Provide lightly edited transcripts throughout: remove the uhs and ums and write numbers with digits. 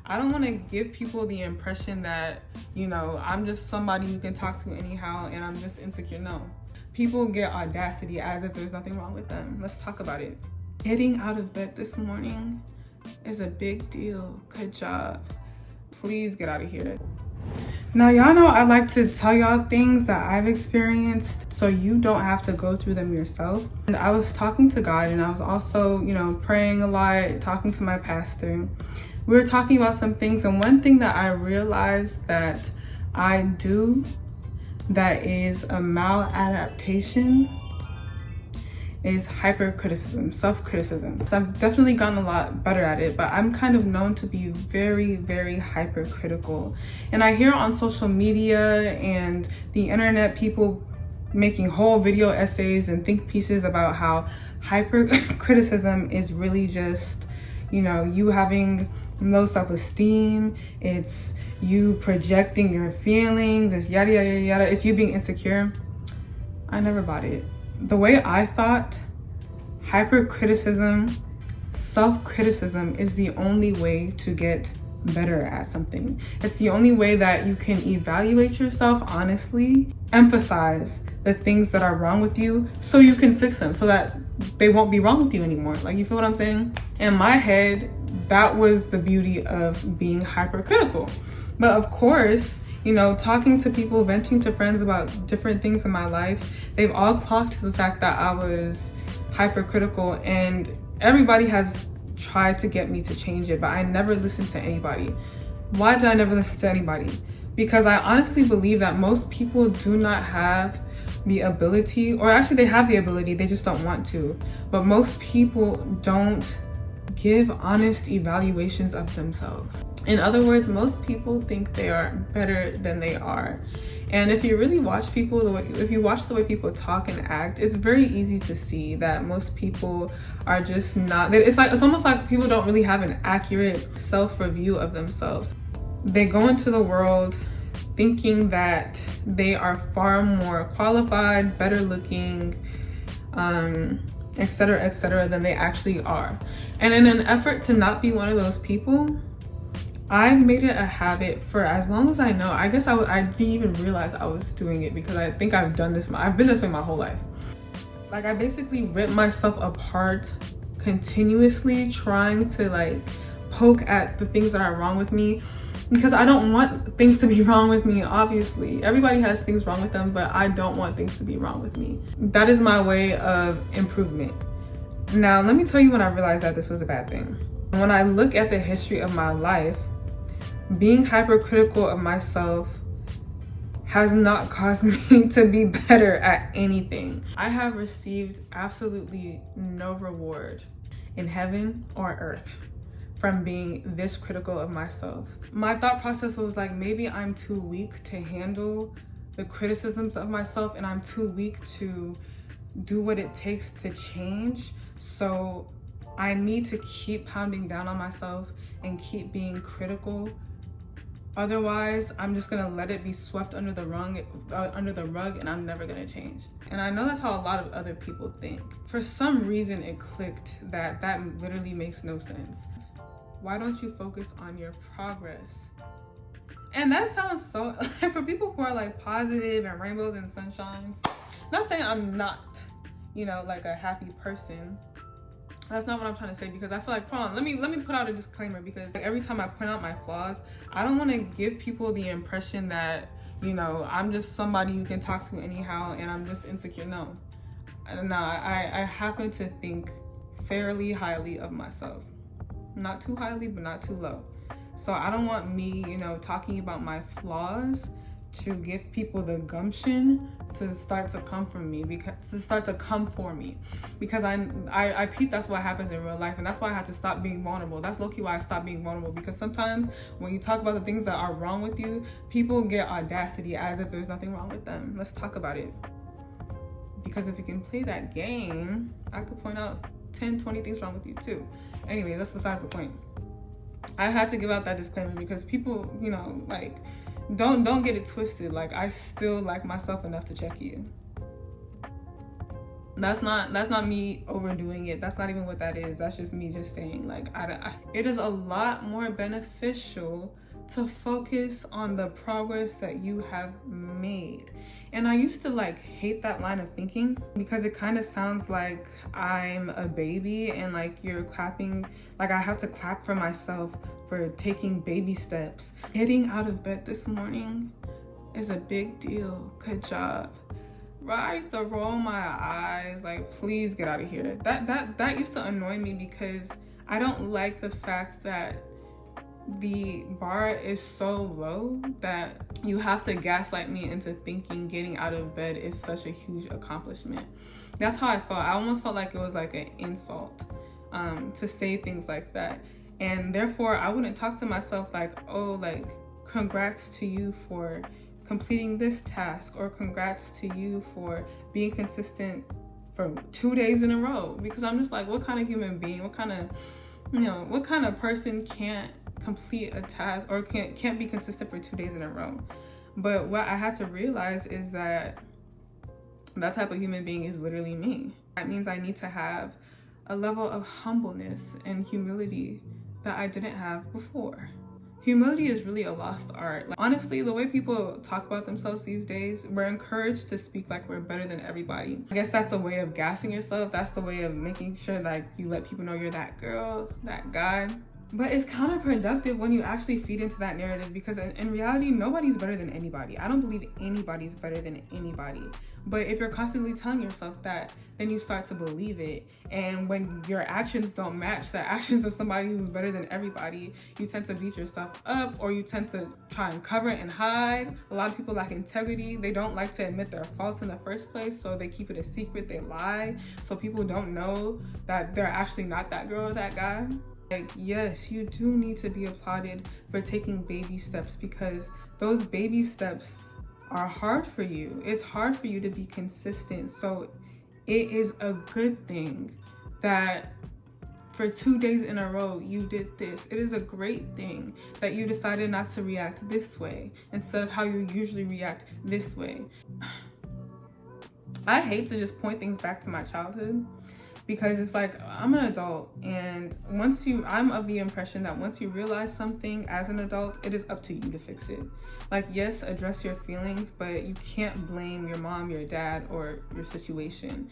I don't want to give people the impression that, I'm just somebody you can talk to anyhow and I'm just insecure. No. People get audacity as if there's nothing wrong with them. Let's talk about it. Getting out of bed this morning is a big deal. Good job. Please get out of here. Now, y'all know I like to tell y'all things that I've experienced so you don't have to go through them yourself. And I was talking to God, and I was also, praying a lot, talking to my pastor. We were talking about some things, and one thing that I realized that I do that is a maladaptation is hypercriticism, self-criticism. So I've definitely gotten a lot better at it, but I'm kind of known to be very, very hypercritical. And I hear on social media and the internet people making whole video essays and think pieces about how hypercriticism is really just, you having low self-esteem, it's you projecting your feelings, it's yada, yada, yada, it's you being insecure. I never bought it. The way I thought, hypercriticism, self-criticism is the only way to get better at something. It's the only way that you can evaluate yourself honestly, emphasize the things that are wrong with you so you can fix them so that they won't be wrong with you anymore. Like, you feel what I'm saying? In my head, that was the beauty of being hypercritical. But of course, talking to people, venting to friends about different things in my life, they've all clocked to the fact that I was hypercritical, and everybody has tried to get me to change it, but I never listened to anybody. Why did I never listen to anybody? Because I honestly believe that most people do not have the ability, or actually they have the ability, they just don't want to. But most people don't give honest evaluations of themselves. In other words, most people think they are better than they are. And if you really watch people, if you watch the way people talk and act, it's very easy to see that most people are just not, it's almost like people don't really have an accurate self-review of themselves. They go into the world thinking that they are far more qualified, better looking, etc., than they actually are. And in an effort to not be one of those people, I've made it a habit for as long as I know. I guess I didn't even realize I was doing it because I think I've been this way my whole life. Like, I basically rip myself apart continuously, trying to poke at the things that are wrong with me, because I don't want things to be wrong with me. Obviously, everybody has things wrong with them, but I don't want things to be wrong with me. That is my way of improvement. Now, let me tell you when I realized that this was a bad thing. When I look at the history of my life, being hypercritical of myself has not caused me to be better at anything. I have received absolutely no reward in heaven or earth from being this critical of myself. My thought process was maybe I'm too weak to handle the criticisms of myself, and I'm too weak to do what it takes to change. So I need to keep pounding down on myself and keep being critical. Otherwise, I'm just gonna let it be swept under the rug, and I'm never gonna change. And I know that's how a lot of other people think. For some reason, it clicked that literally makes no sense. Why don't you focus on your progress? And that sounds so, for people who are positive and rainbows and sunshines, not saying I'm not, a happy person. That's not what I'm trying to say, because I feel hold on, let me put out a disclaimer, because every time I point out my flaws, I don't want to give people the impression that, I'm just somebody you can talk to anyhow and I'm just insecure. No, I happen to think fairly highly of myself. Not too highly, but not too low. So I don't want me, talking about my flaws to give people the gumption to start to come for me, because I peep that's what happens in real life, and that's why I had to stop being vulnerable. That's low-key why I stopped being vulnerable, because sometimes when you talk about the things that are wrong with you, people get audacity as if there's nothing wrong with them. Let's talk about it. Because if you can play that game, I could point out 10, 20 things wrong with you too. Anyway, that's besides the point. I had to give out that disclaimer because people, don't get it twisted. I still like myself enough to check you. That's not me overdoing it. That's not even what that is. That's just me just saying, like, it is a lot more beneficial to focus on the progress that you have made. And I used to like hate that line of thinking because it kind of sounds like I'm a baby and like you're clapping, like I have to clap for myself for taking baby steps. Getting out of bed this morning is a big deal. Good job. I used to roll my eyes like, please get out of here. That used to annoy me because I don't like the fact that the bar is so low that you have to gaslight me into thinking getting out of bed is such a huge accomplishment. That's how I felt. I almost felt like it was like an insult to say things like that. And therefore, I wouldn't talk to myself like, oh, like, congrats to you for completing this task, or congrats to you for being consistent for 2 days in a row. Because I'm just like, what kind of human being, what kind of person can't complete a task or can't be consistent for 2 days in a row? But what I had to realize is that type of human being is literally me. That means I need to have a level of humbleness and humility that I didn't have before. Humility is really a lost art. Like, honestly, the way people talk about themselves these days, we're encouraged to speak like we're better than everybody. I guess that's a way of gassing yourself. That's the way of making sure that you let people know you're that girl, that guy. But it's counterproductive when you actually feed into that narrative, because in reality, nobody's better than anybody. I don't believe anybody's better than anybody. But if you're constantly telling yourself that, then you start to believe it. And when your actions don't match the actions of somebody who's better than everybody, you tend to beat yourself up, or you tend to try and cover it and hide. A lot of people lack integrity. They don't like to admit their faults in the first place, so they keep it a secret. They lie, so people don't know that they're actually not that girl or that guy. Like, yes, you do need to be applauded for taking baby steps, because those baby steps are hard for you. It's hard for you to be consistent. So it is a good thing that for 2 days in a row you did this. It is a great thing that you decided not to react this way instead of how you usually react this way. I hate to just point things back to my childhood, because it's like, I'm an adult, and I'm of the impression that once you realize something as an adult, it is up to you to fix it. Like, yes, address your feelings, but you can't blame your mom, your dad, or your situation.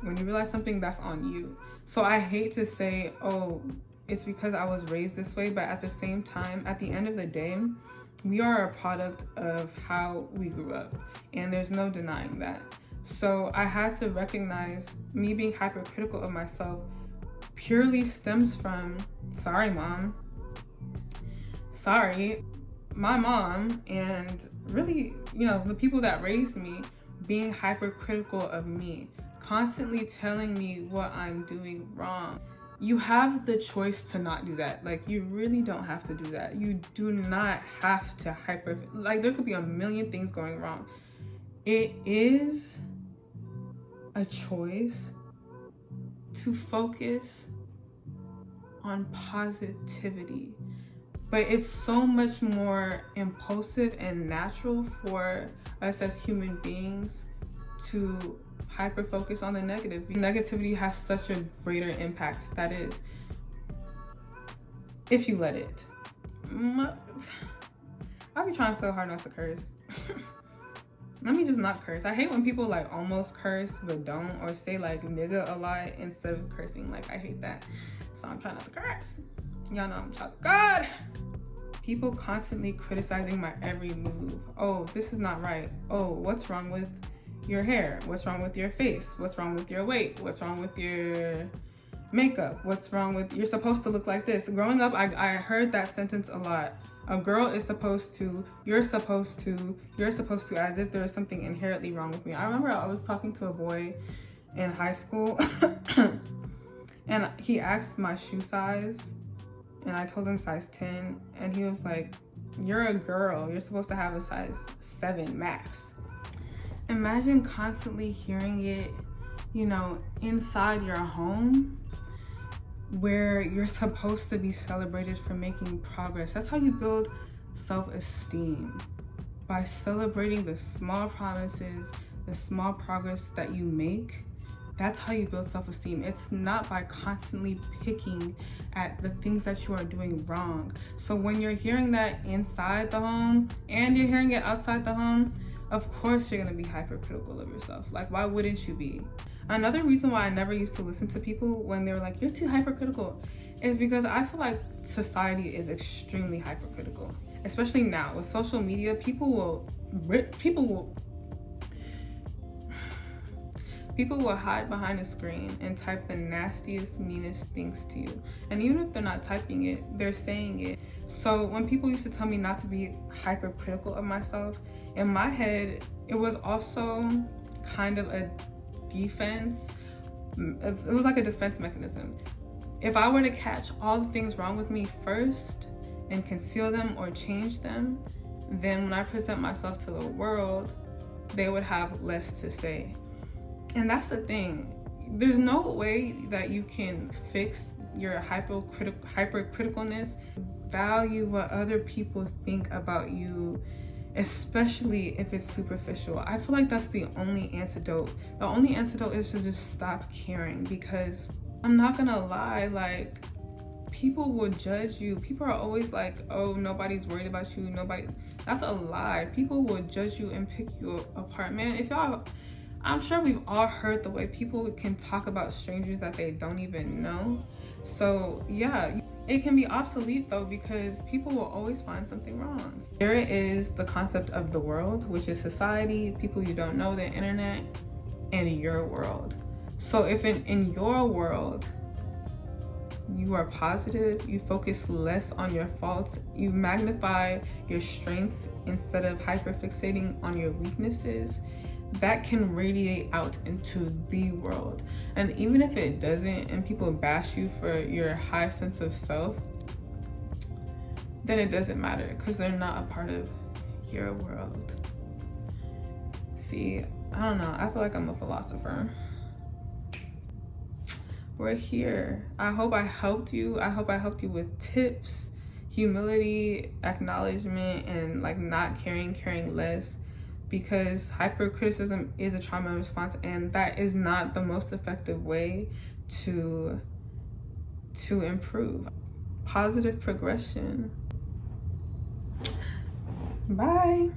When you realize something, that's on you. So I hate to say, oh, it's because I was raised this way, but at the same time, at the end of the day, we are a product of how we grew up, and there's no denying that. So I had to recognize me being hypercritical of myself purely stems from, sorry, mom. Sorry, my mom, and really, the people that raised me being hypercritical of me, constantly telling me what I'm doing wrong. You have the choice to not do that. Like, you really don't have to do that. You do not have to there could be a million things going wrong. It is a choice to focus on positivity, but it's so much more impulsive and natural for us as human beings to hyper focus on the negative. Negativity has such a greater impact, that is, if you let it. I be trying so hard not to curse. Let me just not curse. I hate when people like almost curse but don't, or say like nigga a lot instead of cursing. Like, I hate that. So I'm trying not to curse. Y'all know I'm a child of God. People constantly criticizing my every move. Oh, this is not right. Oh, what's wrong with your hair? What's wrong with your face? What's wrong with your weight? What's wrong with your makeup? What's wrong with, you're supposed to look like this? Growing up, I heard that sentence a lot. A girl is supposed to, you're supposed to, as if there was something inherently wrong with me. I remember I was talking to a boy in high school and he asked my shoe size, and I told him size 10, and he was like, you're a girl, you're supposed to have a size 7 max. Imagine constantly hearing it, inside your home, where you're supposed to be celebrated for making progress. That's how you build self-esteem, by celebrating the small promises, the small progress that you make, That's how you build self-esteem. It's not by constantly picking at the things that you are doing wrong. So when you're hearing that inside the home and you're hearing it outside the home, of course you're gonna be hypercritical of yourself. Like, why wouldn't you be? Another reason why I never used to listen to people when they were like, you're too hypercritical, is because I feel like society is extremely hypercritical. Especially now with social media, people will hide behind a screen and type the nastiest, meanest things to you. And even if they're not typing it, they're saying it. So when people used to tell me not to be hypercritical of myself, in my head, it was also kind of a defense. It was like a defense mechanism. If I were to catch all the things wrong with me first and conceal them or change them, then when I present myself to the world, they would have less to say. And that's the thing. There's no way that you can fix your hypercriticalness. Value what other people think about you, especially if it's superficial. I feel like that's the only antidote. The only antidote is to just stop caring, because I'm not gonna lie, like, people will judge you. People are always like, oh, nobody's worried about you. That's a lie. People will judge you and pick you apart. Man, I'm sure we've all heard the way people can talk about strangers that they don't even know. So yeah, it can be obsolete though, because people will always find something wrong. There is the concept of the world, which is society, people you don't know, the internet, and your world. So if in your world, you are positive, you focus less on your faults, you magnify your strengths instead of hyperfixating on your weaknesses, that can radiate out into the world. And even if it doesn't, and people bash you for your high sense of self, then it doesn't matter, because they're not a part of your world. See, I don't know, I feel like I'm a philosopher. We're here. I hope I helped you. I hope I helped you with tips, humility, acknowledgement, and like not caring less, because hypercriticism is a trauma response, and that is not the most effective way to improve. Positive progression. Bye.